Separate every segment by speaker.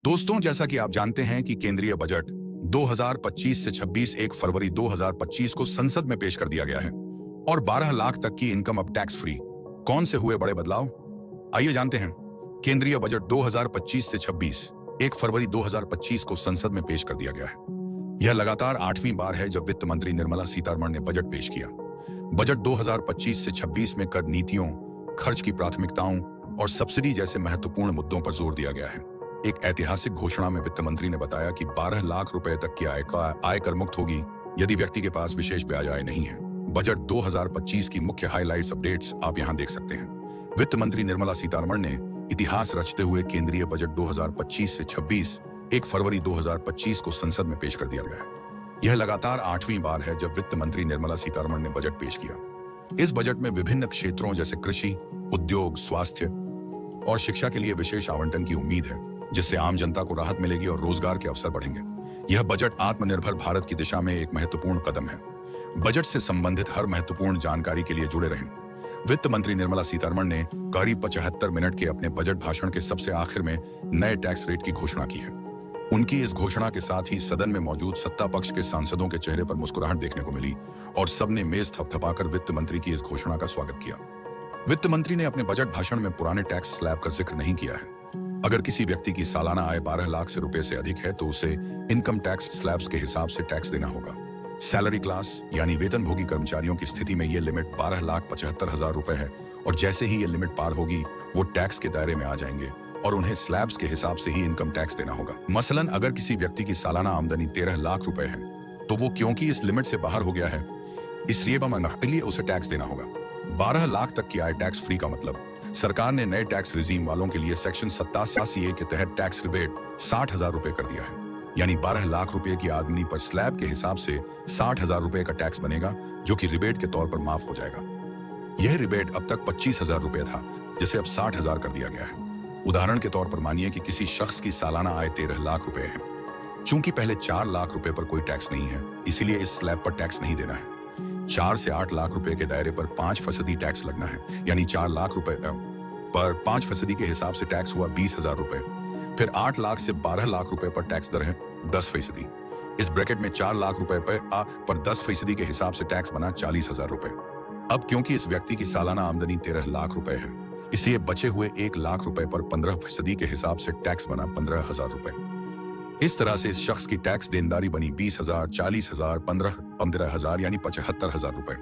Speaker 1: दोस्तों, जैसा कि आप जानते हैं कि केंद्रीय बजट 2025 से 26 1 फरवरी 2025 को संसद में पेश कर दिया गया है और 12 लाख तक की इनकम अब टैक्स फ्री। कौन से हुए बड़े बदलाव, आइए जानते हैं। केंद्रीय बजट 2025 से 26 1 फरवरी 2025 को संसद में पेश कर दिया गया है। यह लगातार 8वीं बार है जब वित्त मंत्री निर्मला सीतारमण ने बजट पेश किया। बजट 2025 से 26 में कर नीतियों, खर्च की प्राथमिकताओं और सब्सिडी जैसे महत्वपूर्ण मुद्दों पर जोर दिया गया है। एक ऐतिहासिक घोषणा में वित्त मंत्री ने बताया कि 12 लाख रुपए तक की आय कर मुक्त होगी यदि व्यक्ति के पास विशेष ब्याज आय नहीं है। बजट 2025 की मुख्य हाइलाइट्स अपडेट्स आप यहां देख सकते हैं। वित्त मंत्री निर्मला सीतारमण ने इतिहास रचते हुए केंद्रीय बजट 2025 से 26 1 फरवरी 2025 को संसद में पेश कर दिया गया है। यह लगातार 8वीं बार है जब वित्त मंत्री निर्मला सीतारमण ने बजट पेश किया। इस बजट में विभिन्न क्षेत्रों जैसे कृषि, उद्योग, स्वास्थ्य और शिक्षा के लिए विशेष आवंटन की उम्मीद है, जिससे आम जनता को राहत मिलेगी और रोजगार के अवसर बढ़ेंगे। यह बजट आत्मनिर्भर भारत की दिशा में एक महत्वपूर्ण कदम है। बजट से संबंधित हर महत्वपूर्ण जानकारी के लिए जुड़े रहें। वित्त मंत्री निर्मला सीतारमण ने करीब 75 मिनट के अपने बजट भाषण के सबसे आखिर में नए टैक्स रेट की घोषणा की है। उनकी इस घोषणा के साथ ही सदन में मौजूद सत्ता पक्ष के सांसदों के चेहरे पर मुस्कुराहट देखने को मिली और सबने मेज थपथपाकर वित्त मंत्री की इस घोषणा का स्वागत किया। वित्त मंत्री ने अपने बजट भाषण में पुराने टैक्स स्लैब का जिक्र नहीं किया है। अगर किसी व्यक्ति की सालाना आय 12 लाख से रुपए से अधिक है तो उसे इनकम टैक्स स्लैब्स के हिसाब से टैक्स देना होगा। सैलरी क्लास यानी वेतनभोगी कर्मचारियों की स्थिति में यह लिमिट 12,75,000 रुपए है और जैसे ही यह लिमिट पार होगी वो टैक्स के दायरे में आ जाएंगे और उन्हें स्लैब्स के हिसाब से ही इनकम टैक्स देना होगा। मसलन अगर किसी व्यक्ति की सालाना आमदनी 13 लाख रुपए है तो वो क्योंकि इस लिमिट से बाहर हो गया है इसलिए उसे टैक्स देना होगा। 12 लाख तक की आय टैक्स फ्री का मतलब सरकार ने नए टैक्स रिजीम वालों के लिए सेक्शन 87A के तहत टैक्स रिबेट 60,000 रुपए कर दिया है। यानी 12 लाख रुपए की आमदनी पर स्लैब के हिसाब से 60,000 रुपए का टैक्स बनेगा, जो कि रिबेट के तौर पर माफ हो जाएगा। यह रिबेट अब तक 25,000 रुपए था, जिसे अब 60,000 कर दिया गया है। उदाहरण के तौर पर मानिए कि किसी शख्स की सालाना आय 13 लाख रुपए है। चूंकि पहले 4 लाख रुपए पर कोई टैक्स नहीं है, इसीलिए इस स्लैब पर टैक्स नहीं देना है। 4 से 8 लाख रुपए के दायरे पर 5% टैक्स लगना है, यानी 4 लाख रुपए पर 5% के हिसाब से टैक्स हुआ 20,000 रुपए। फिर 8 लाख से 12 लाख रुपए पर टैक्स दर है 10%। इस ब्रैकेट में 4 लाख रुपए पर 10% के हिसाब से टैक्स बना 40,000 रुपए। अब क्योंकि इस व्यक्ति की सालाना आमदनी 13 लाख रुपए है, इसलिए बचे हुए 1 लाख रुपए पर 15% के हिसाब से टैक्स बना 15,000 रुपए। इस तरह से इस शख्स की टैक्स देनदारी बनी 20,000, 40,000, 15,000 यानी 75,000 रुपए।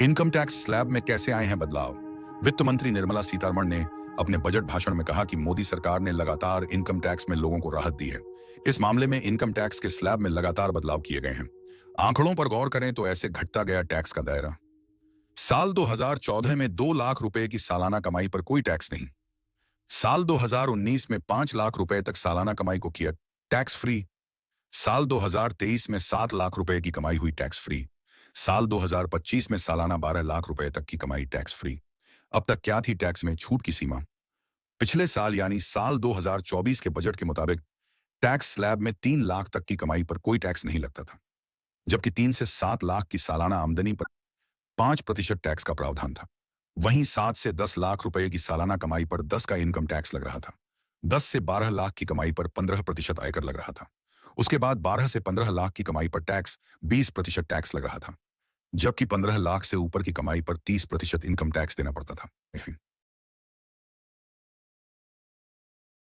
Speaker 1: इनकम टैक्स स्लैब में कैसे आए हैं बदलाव? वित्त मंत्री निर्मला सीतारमण ने अपने बजट भाषण में कहा कि मोदी सरकार ने लगातार इनकम टैक्स में लोगों को राहत दी है। इस मामले में इनकम टैक्स के स्लैब में लगातार बदलाव किए गए हैं। आंकड़ों पर गौर करें तो ऐसे घटता गया टैक्स का दायरा। साल 2014 में 2 लाख रुपए की सालाना कमाई पर कोई टैक्स नहीं। साल 2019 में 5 लाख रुपए तक सालाना कमाई को किया टैक्स फ्री। साल 2023 में 7 लाख रुपए की कमाई हुई टैक्स फ्री। साल 2025 में सालाना 12 लाख रुपए तक की कमाई टैक्स फ्री। अब तक क्या थी टैक्स में छूट की सीमा? पिछले साल यानी साल 2024 के बजट के मुताबिक टैक्स स्लैब में 3 लाख तक की कमाई पर कोई टैक्स नहीं लगता था, जबकि 3 से 7 लाख की सालाना आमदनी पर 5% टैक्स का प्रावधान था। वहीं 7 से 10 लाख रुपए की सालाना कमाई पर 10 का इनकम टैक्स लग रहा था। 10 से 12 लाख की कमाई पर 15% आयकर लग रहा था। उसके बाद 12 से 15 लाख की कमाई पर टैक्स 20% टैक्स लग रहा था, जबकि 15 लाख से ऊपर की कमाई पर 30% इनकम टैक्स देना पड़ता था।